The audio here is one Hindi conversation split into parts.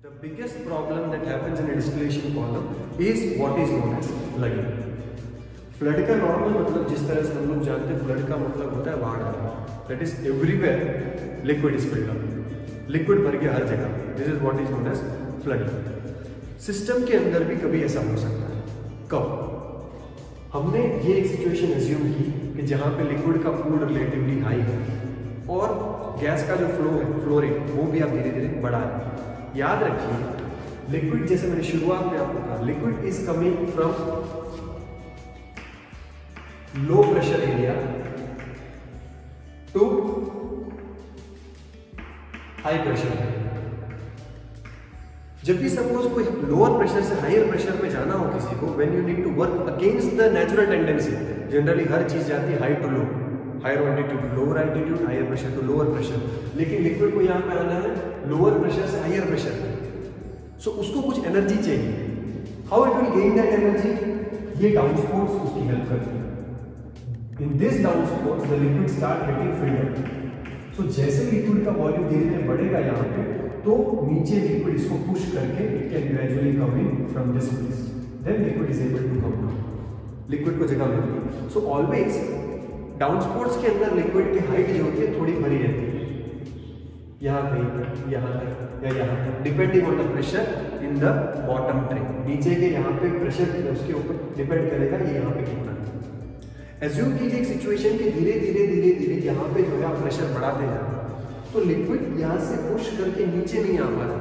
The biggest problem that happens in a distillation column is what is known as flooding. Flood का नॉर्मल मतलब जिस तरह से हम लोग जानते हैं, फ्लड का मतलब होता है बाढ़ आना. That is everywhere liquid is filled up, liquid भर गया हर जगह. This is what is known as flooding. System के अंदर भी कभी ऐसा हो सकता है. कब? हमने ये एक सिचुएशन एज्यूम की कि जहां पे लिक्विड का पूल रिलेटिवली हाई है और गैस का जो फ्लो है, फ्लो रेट, वो भी आप धीरे धीरे बढ़ा रहे हैं. याद रखिए, लिक्विड जैसे मैंने शुरुआत में आपको कहा, liquid is coming from low pressure area to high pressure. जब भी सपोज कोई लोअर प्रेशर से हायर प्रेशर में जाना हो किसी को, when you need to work against the natural tendency, generally हर चीज जाती है high to low, higher altitude to lower altitude, higher pressure to lower pressure. लेकिन लिक्विड को यहाँ पे आना है लोअर प्रेशर से हायर प्रेशर. सो उसको कुछ एनर्जी चाहिए. How it will gain that energy? ये डाउनस्पोर्ट्स उसकी हेल्प करती है. In this downspouts the liquid start getting filled up. So जैसे लिक्विड का वॉल्यूम धीरे धीरे बढ़ेगा यहाँ पे, तो नीचे लिक्विड इसको पुश करके it can gradually come in from this place. Then liquid is able to come down. Liquid को जगह मिलती है. सो ऑलवेज डाउनस्पोर्ट्स के अंदर लिक्विड की हाइट जो होती है थोड़ी भरी रहती है, यहाँ कहीं, यहाँ तक या यहाँ तक, depending on the pressure in the bottom tray. नीचे के यहाँ पे प्रेशर उसके ऊपर डिपेंड करेगा ये यहाँ पे कितना है. एज्यूम कीजिए एक सिचुएशन के धीरे धीरे धीरे धीरे यहाँ पे जो है आप प्रेशर बढ़ाते जा रहे हैं, तो लिक्विड यहाँ से पुश करके नीचे नहीं आ पा रहा.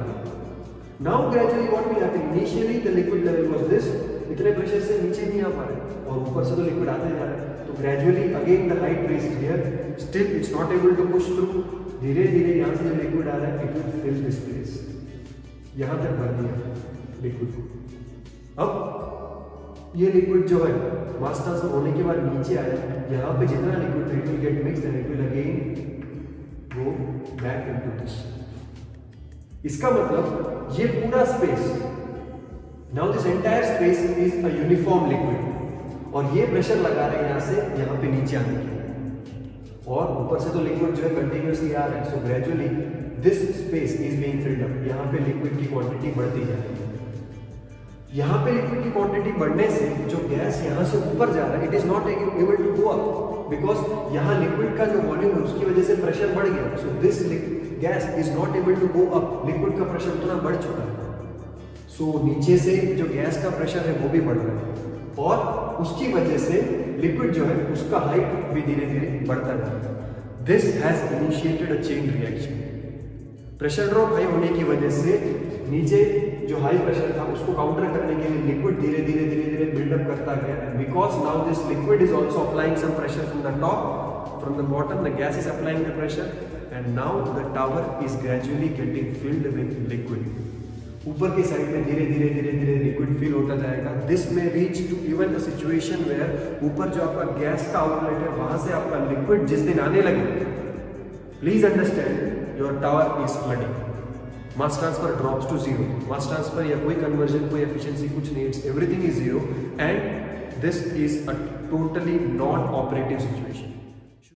Now gradually what will happen? Initially the liquid level was this, इतने प्रेशर से नीचे नहीं आ पा रहे और ऊपर से तो लिक्विड आते जा रहा है. तो gradually again the height raise here, still it's not able to push through. धीरे धीरे यहाँ से जब लिक्विड आ रहा है, it will fill this place. यहाँ तक भर दिया लिक्विड को. अब ये लिक्विड जो है मास ट्रांसफर होने के बाद नीचे आया, यहाँ पे जितना liquid it will get mixed and it will again go back into this. इसका मतलब ये पूरा space, now this entire space is a uniform liquid, और ये प्रेशर लगा रहे हैं यहाँ से यहाँ पे नीचे आने के लिए, और ऊपर से तो लिक्विड जो है कंटिन्यूअसली आ रहा है. So gradually this space is being filled up. यहाँ पे लिक्विड की क्वांटिटी बढ़ती जा रही है. यहाँ पे लिक्विड की क्वांटिटी बढ़ने से जो गैस यहाँ से ऊपर जा रहा है, it is not able to go up, because यहाँ लिक्विड का जो वॉल्यूम है उसकी वजह से प्रेशर बढ़ गया. So this gas is not able to go up. Liquid का प्रेशर उतना बढ़ चुका है. सो नीचे से जो गैस का प्रेशर है वो भी बढ़ रहा है, और उसकी वजह से लिक्विड जो है उसका हाइट भी धीरे धीरे बढ़ता जा रहा है. This has initiated a chain reaction. Pressure drop high होने की वजह से नीचे जो हाई प्रेशर था उसको काउंटर करने के लिए लिक्विड धीरे धीरे धीरे धीरे बिल्डअप करता गया. Because now this liquid is also applying some pressure from the top, from the bottom the gas is applying the pressure, and now the tower is gradually getting filled with liquid. ऊपर की साइड में धीरे धीरे धीरे धीरे लिक्विड फिल होता जाएगा. दिस में reach to even a situation where ऊपर जो आपका गैस का आउटलेट है वहां से आपका लिक्विड जिस दिन आने लगे, please understand your tower is flooding. Mass transfer drops to zero. Mass transfer या कोई कन्वर्जन, कोई एफिशिएंसी कुछ नहीं, it's everything is zero, and this is a totally non operative situation.